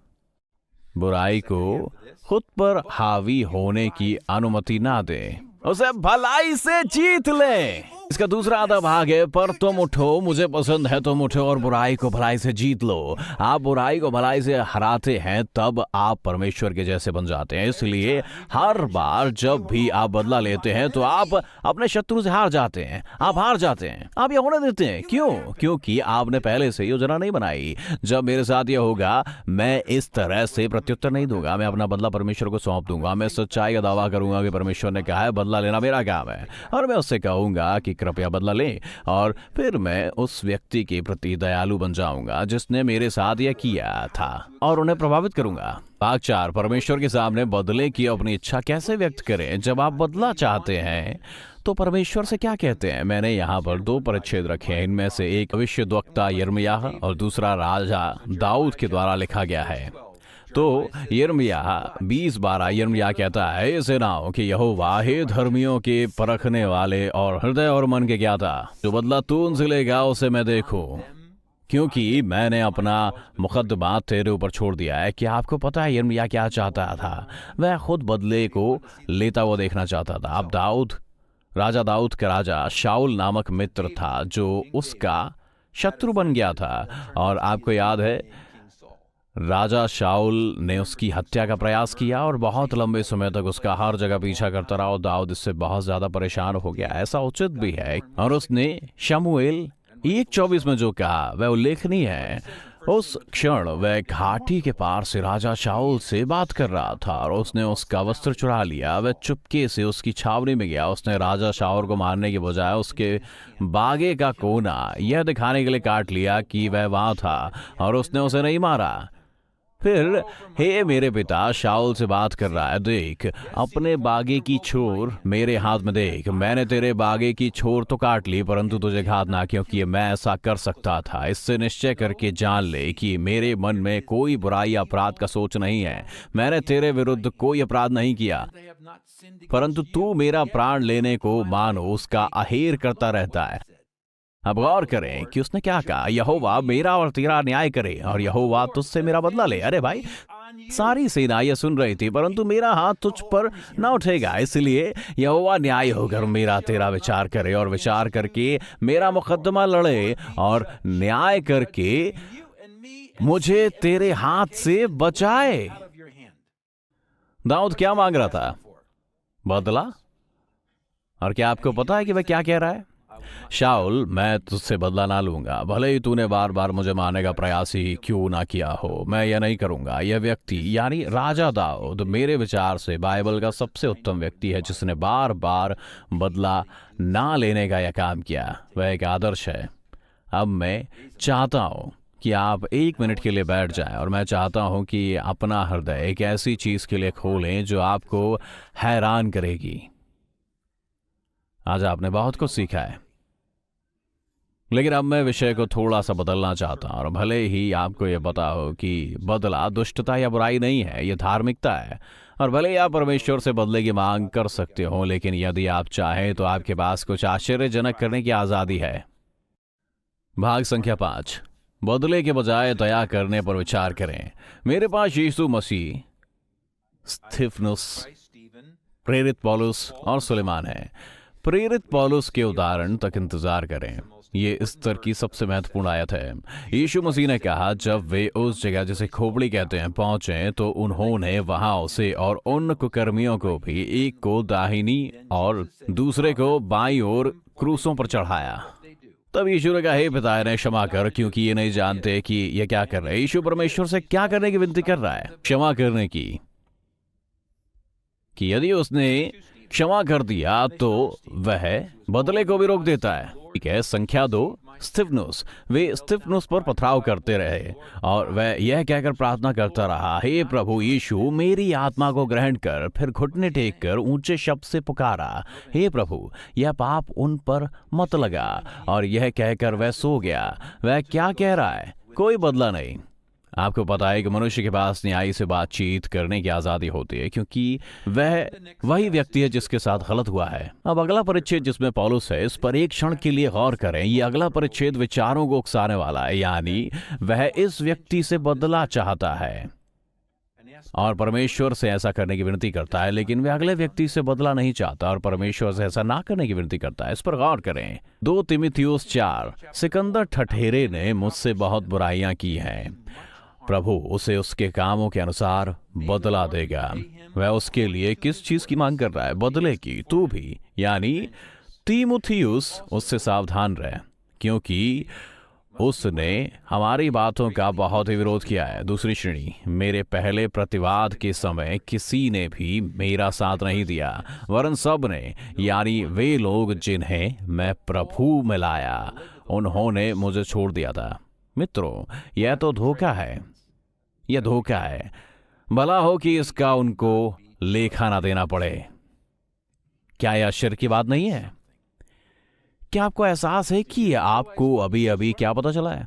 S1: बुराई को खुद पर हावी होने की अनुमति ना दें, उसे भलाई से जीत ले। इसका दूसरा आधा भाग है, पर तुम उठो, मुझे पसंद है, तुम उठो और बुराई को भलाई से जीत लो। आप बुराई को भलाई से हराते हैं तब आप परमेश्वर के जैसे बन जाते हैं। इसलिए हर बार जब भी आप बदला लेते हैं तो आप अपने शत्रु से हार जाते हैं, आप हार जाते हैं, आप ये होने देते हैं। क्यों? क्योंकि आपने पहले से योजना नहीं बनाई। जब मेरे साथ ये होगा, मैं इस तरह से प्रत्युत्तर नहीं दूंगा, मैं अपना बदला परमेश्वर को सौंप दूंगा। मैं सच्चाई का दावा करूंगा कि परमेश्वर ने कहा है बदला लेना मेरा काम है, और मैं उससे कहूंगा कि कृपया बदला ले, और फिर मैं उस व्यक्ति के प्रति दयालु बन जाऊंगा जिसने मेरे साथ यह किया था और उन्हें प्रभावित करूंगा। भाग 4, परमेश्वर के सामने बदले की अपनी इच्छा कैसे व्यक्त करें। जब आप बदला चाहते हैं तो परमेश्वर से क्या कहते हैं? मैंने यहाँ पर 2 परिच्छेद रखे हैं। इनमें से एक भविष्यद्वक्ता यिर्मयाह और दूसरा राजा दाऊद के द्वारा लिखा गया है। तो यिर्मयाह 20:12 यिर्मयाह कहता है, सेनाओं कि यहोवा हे धर्मियों के परखने वाले और हृदय और मन के ज्ञाता, जो बदला तू उनसे लेगा उसे मैं देखूं, क्योंकि मैंने अपना मुकद्दमा तेरे ऊपर छोड़ दिया है। क्या आपको पता है यिर्मयाह क्या चाहता था? वह खुद बदले को लेता हुआ देखना चाहता था। अब राजा दाऊद का राजा शाऊल नामक मित्र था जो उसका शत्रु बन गया था, और आपको याद है राजा शाऊल ने उसकी हत्या का प्रयास किया और बहुत लंबे समय तक उसका हर जगह पीछा करता रहा, और दाऊद इससे बहुत ज्यादा परेशान हो गया। ऐसा उचित भी है, और उसने शमूएल 1:24 में जो कहा वह उल्लेखनीय है। उस क्षण वह घाटी के पार से राजा शाऊल से बात कर रहा था और उसने उसका वस्त्र चुरा लिया। वह चुपके से उसकी छावनी में गया। उसने राजा शाऊल को मारने के बजाय उसके बागे का कोना यह दिखाने के लिए काट लिया कि वह वहां था, और उसने उसे नहीं मारा। फिर हे मेरे पिता, शाऊल से बात कर रहा है, देख अपने बागे की छोर मेरे हाथ में देख। मैंने तेरे बागे की छोर तो काट ली, परंतु तुझे घात ना, क्योंकि मैं ऐसा कर सकता था। इससे निश्चय करके जान ले कि मेरे मन में कोई बुराई अपराध का सोच नहीं है। मैंने तेरे विरुद्ध कोई अपराध नहीं किया, परंतु तू मेरा प्राण लेने को मानो उसका अहेर करता रहता है। अब गौर करें कि उसने क्या कहा, यहोवा मेरा और तेरा न्याय करे और यहोवा तुझसे मेरा बदला ले। अरे भाई, सारी सेना यह सुन रही थी, परंतु मेरा हाथ तुझ पर न उठेगा। इसलिए यहोवा न्याय होकर मेरा तेरा विचार करे, और विचार करके मेरा मुकद्दमा लड़े, और न्याय करके मुझे तेरे हाथ से बचाए। दाऊद क्या मांग रहा था? बदला। और क्या आपको पता है कि वह क्या कह रहा है? शाऊल, मैं तुझसे बदला ना लूंगा, भले ही तूने बार बार मुझे मारने का प्रयास ही क्यों ना किया हो, मैं यह नहीं करूंगा। यह व्यक्ति यानी राजा दाऊद मेरे विचार से बाइबल का सबसे उत्तम व्यक्ति है जिसने बार बार बदला ना लेने का यह काम किया। वह एक आदर्श है। अब मैं चाहता हूं कि आप 1 मिनट के लिए बैठ जाएं, और मैं चाहता हूं कि अपना हृदय एक ऐसी चीज के लिए खोलें जो आपको हैरान करेगी। आज आपने बहुत कुछ सीखा है। लेकिन अब मैं विषय को थोड़ा सा बदलना चाहता हूँ, और भले ही आपको यह पता हो कि बदला दुष्टता या बुराई नहीं है, यह धार्मिकता है। और भले ही आप परमेश्वर से बदले की मांग कर सकते हो, लेकिन यदि आप चाहें तो आपके पास कुछ आश्चर्यजनक करने की आजादी है। भाग संख्या 5, बदले के बजाय दया करने पर विचार करें। मेरे पास यीशु मसीह, स्तिफनुस, प्रेरित पौलुस और सुलेमान है। प्रेरित पौलुस के उदाहरण तक इंतजार करें। ये इस स्तर की सबसे महत्वपूर्ण आयत है। यीशु मसीह ने कहा, जब वे उस जगह जिसे खोपड़ी कहते हैं पहुंचे, तो उन्होंने वहां उसे और उन कुकर्मियों को भी, एक को दाहिनी और दूसरे को बाईं ओर, क्रूसों पर चढ़ाया। तब यीशु ने कहा, हे पिता, इन्हें क्षमा कर, क्योंकि ये नहीं जानते कि ये क्या कर रहे हैं। यीशु परमेश्वर से क्या करने की विनती कर रहा है? क्षमा करने की। कि यदि उसने क्षमा कर दिया तो वह बदले को भी रोक देता है। ठीक है। संख्या 2, स्तिफनुस। वे स्तिफनुस पर पथराव करते रहे और वह यह कहकर प्रार्थना करता रहा, हे प्रभु यीशु, मेरी आत्मा को ग्रहण कर। फिर घुटने टेक कर ऊंचे शब्द से पुकारा, हे प्रभु, यह पाप उन पर मत लगा। और यह कहकर वह सो गया। वह क्या कह रहा है? कोई बदला नहीं। आपको पता है कि मनुष्य के पास न्यायी से बातचीत करने की आजादी होती है, क्योंकि वह वही व्यक्ति है जिसके साथ गलत हुआ है। अब अगला परिच्छेद जिसमें पौलुस है, इस पर एक क्षण के लिए गौर करें। ये अगला परिच्छेद विचारों को उकसाने वाला है, यानी वह इस व्यक्ति से बदला चाहता है और परमेश्वर से ऐसा करने की विनती करता है, लेकिन वह अगले व्यक्ति से बदला नहीं चाहता और परमेश्वर से ऐसा ना करने की विनती करता है। इस पर गौर करें। 2 तीमुथियुस 4, सिकंदर ठठेरे ने मुझसे बहुत बुराइयां की हैं। प्रभु उसे उसके कामों के अनुसार बदला देगा। वह उसके लिए किस चीज की मांग कर रहा है? बदले की। तू भी, यानी तीमुथियुस, उससे सावधान रहे, क्योंकि उसने हमारी बातों का बहुत ही विरोध किया है। दूसरी श्रेणी, मेरे पहले प्रतिवाद के समय किसी ने भी मेरा साथ नहीं दिया, वरन सब ने, यानी वे लोग जिन्हें मैं प्रभु में लाया, उन्होंने मुझे छोड़ दिया था। मित्रों, यह तो धोखा है। यह धोखा है। भला हो कि इसका उनको लेखा ना देना पड़े। क्या यह आश्चर्य की बात नहीं है? क्या आपको एहसास है कि आपको अभी अभी क्या पता चला है?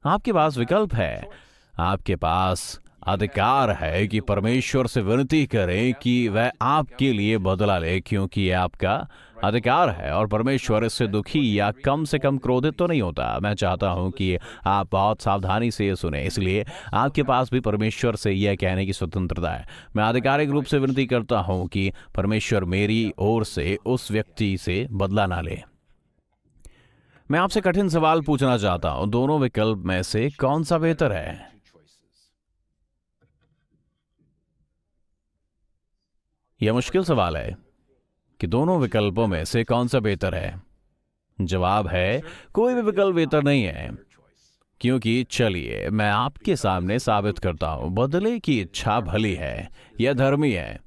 S1: आपके पास विकल्प है। आपके पास अधिकार है कि परमेश्वर से विनती करें कि वह आपके लिए बदला ले, क्योंकि यह आपका अधिकार है और परमेश्वर इससे दुखी या कम से कम क्रोधित तो नहीं होता। मैं चाहता हूं कि आप बहुत सावधानी से ये सुने, इसलिए आपके पास भी परमेश्वर से यह कहने की स्वतंत्रता है। मैं आधिकारिक रूप से विनती करता हूं कि परमेश्वर मेरी ओर से उस व्यक्ति से बदला ना ले। मैं आपसे कठिन सवाल पूछना चाहता हूं, दोनों विकल्प में से कौन सा बेहतर है? यह मुश्किल सवाल है कि दोनों विकल्पों में से कौन सा बेहतर है। जवाब है, कोई भी विकल्प बेहतर नहीं है। क्योंकि चलिए मैं आपके सामने साबित करता हूं, बदले की इच्छा भली है, यह धर्मी है,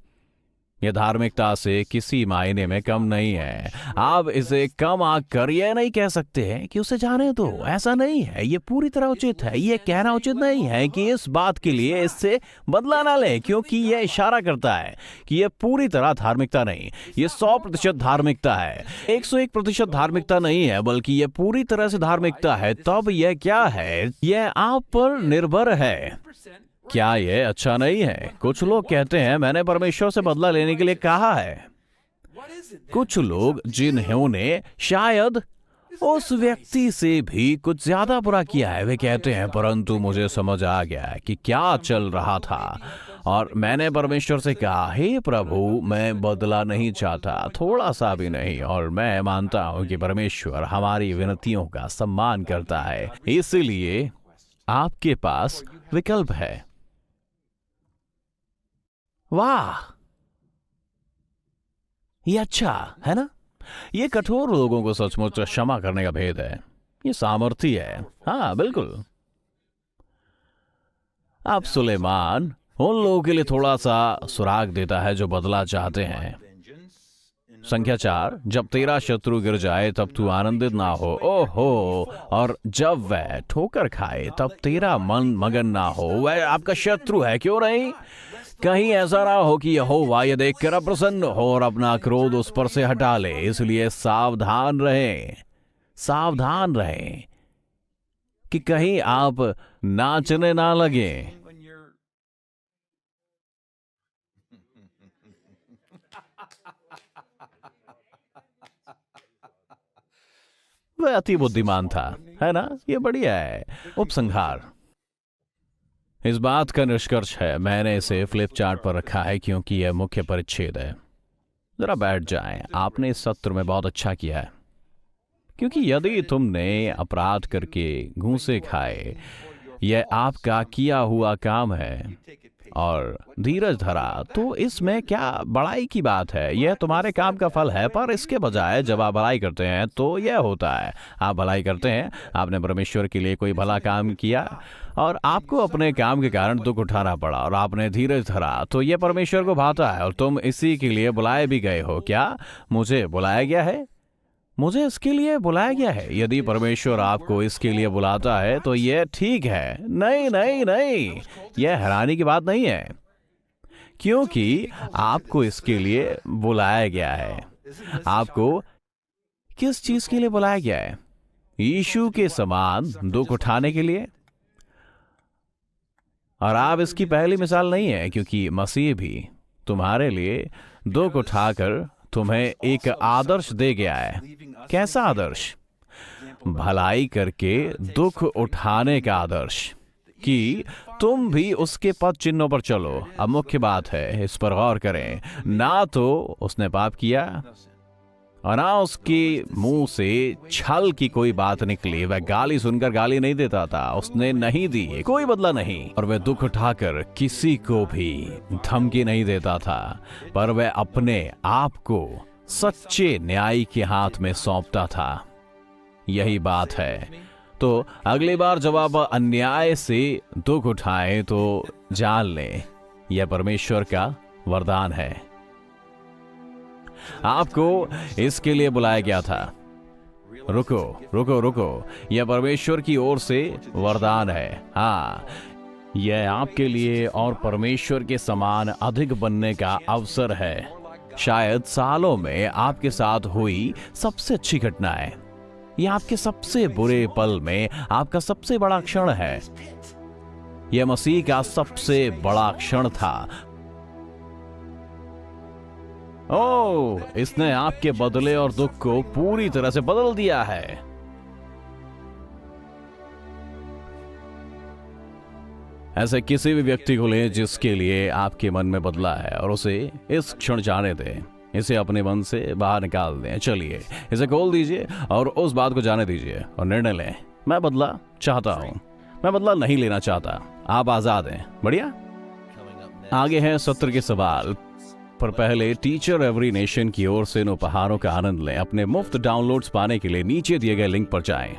S1: यह धार्मिकता से किसी मायने में कम नहीं है। आप इसे कम आंक कर यह नहीं कह सकते हैं कि उसे जाने दो। ऐसा नहीं है। यह पूरी तरह उचित है। यह कहना उचित नहीं है कि इस बात के लिए इससे बदला ना ले, क्योंकि यह इशारा करता है कि यह पूरी तरह धार्मिकता नहीं, यह 100% धार्मिकता है। 101% धार्मिकता नहीं है, बल्कि यह पूरी तरह से धार्मिकता है। तब यह क्या है? यह आप पर निर्भर है। क्या यह अच्छा नहीं है? कुछ लोग कहते हैं, मैंने परमेश्वर से बदला लेने के लिए कहा है। कुछ लोग जिन्होंने शायद उस व्यक्ति से भी कुछ ज्यादा बुरा किया है, वे कहते हैं, परंतु मुझे समझ आ गया कि क्या चल रहा था और मैंने परमेश्वर से कहा, हे प्रभु, मैं बदला नहीं चाहता, थोड़ा सा भी नहीं। और मैं मानता हूं कि परमेश्वर हमारी विनतियों का सम्मान करता है। इसलिए आपके पास विकल्प है। वाह, ये अच्छा है ना? ये कठोर लोगों को सचमुच क्षमा करने का भेद है। ये सामर्थ्य है। हाँ, बिल्कुल। अब सुलेमान उन लोगों के लिए थोड़ा सा सुराग देता है जो बदला चाहते हैं। संख्या 4, जब तेरा शत्रु गिर जाए तब तू आनंदित ना हो, ओहो, और जब वह ठोकर खाए तब तेरा मन मगन ना हो। वह आपका शत्रु है, क्यों नहीं? कहीं ऐसा ना हो कि यहोवा यह देखकर अप्रसन्न हो और अपना क्रोध उस पर से हटा ले। इसलिए सावधान रहें। सावधान रहें कि कहीं आप नाचने ना लगे। वह अति बुद्धिमान था, है ना? ये बढ़िया है। उपसंहार। इस बात का निष्कर्ष है, मैंने इसे फ्लिप चार्ट पर रखा है क्योंकि यह मुख्य परिच्छेद है। जरा बैठ जाएं। आपने इस सत्र में बहुत अच्छा किया है, क्योंकि यदि तुमने अपराध करके घूंसे खाए, यह आपका किया हुआ काम है, और धीरज धरा, तो इसमें क्या बड़ाई की बात है? यह तुम्हारे काम का फल है। पर इसके बजाय जब आप भलाई करते हैं तो यह होता है, आप भलाई करते हैं, आपने परमेश्वर के लिए कोई भला काम किया और आपको अपने काम के कारण दुख उठाना पड़ा और आपने धीरज धरा, तो यह परमेश्वर को भाता है और तुम इसी के लिए बुलाए भी गए हो। क्या मुझे बुलाया गया है? मुझे इसके लिए बुलाया गया है। यदि परमेश्वर आपको इसके लिए बुलाता है तो यह ठीक है। नहीं नहीं नहीं, यह हैरानी की बात नहीं है, क्योंकि आपको इसके लिए बुलाया गया है। आपको किस चीज के लिए बुलाया गया है? यीशु के समान दुख उठाने के लिए। और आप इसकी पहली मिसाल नहीं है, क्योंकि मसीह भी तुम्हारे लिए दुख उठाकर तुम्हें एक आदर्श दे गया है। कैसा आदर्श? भलाई करके दुख उठाने का आदर्श, कि तुम भी उसके पद चिन्हों पर चलो। अब मुख्य बात है, इस पर गौर करें। ना तो उसने पाप किया और ना उसके मुंह से छल की कोई बात निकली। वह गाली सुनकर गाली नहीं देता था, उसने नहीं दी, कोई बदला नहीं। और वह दुख उठाकर किसी को भी धमकी नहीं देता था, पर वह अपने आप को सच्चे न्याय के हाथ में सौंपता था। यही बात है। तो अगली बार जब आप अन्याय से दुख उठाएं तो जान लें, यह परमेश्वर का वरदान है। आपको इसके लिए बुलाया गया था। रुको रुको रुको, यह परमेश्वर की ओर से वरदान है। हाँ, यह आपके लिए और परमेश्वर के समान अधिक बनने का अवसर है। शायद सालों में आपके साथ हुई सबसे अच्छी घटना है। यह आपके सबसे बुरे पल में आपका सबसे बड़ा क्षण है। यह मसीह का सबसे बड़ा क्षण था। ओह, इसने आपके बदले और दुख को पूरी तरह से बदल दिया है। ऐसे किसी भी व्यक्ति को लें जिसके लिए आपके मन में बदला है, और उसे इस क्षण जाने दें। इसे अपने मन से बाहर निकाल दें। चलिए, इसे खोल दीजिए और उस बात को जाने दीजिए और निर्णय लें। मैं बदला चाहता हूं, मैं बदला नहीं लेना चाहता। आप आजाद हैं। बढ़िया। आगे है सत्र के सवाल, पर पहले टीचर एवरी नेशन की ओर से इन उपहारों का आनंद लें। अपने मुफ्त डाउनलोड्स पाने के लिए नीचे दिए गए लिंक पर जाएं।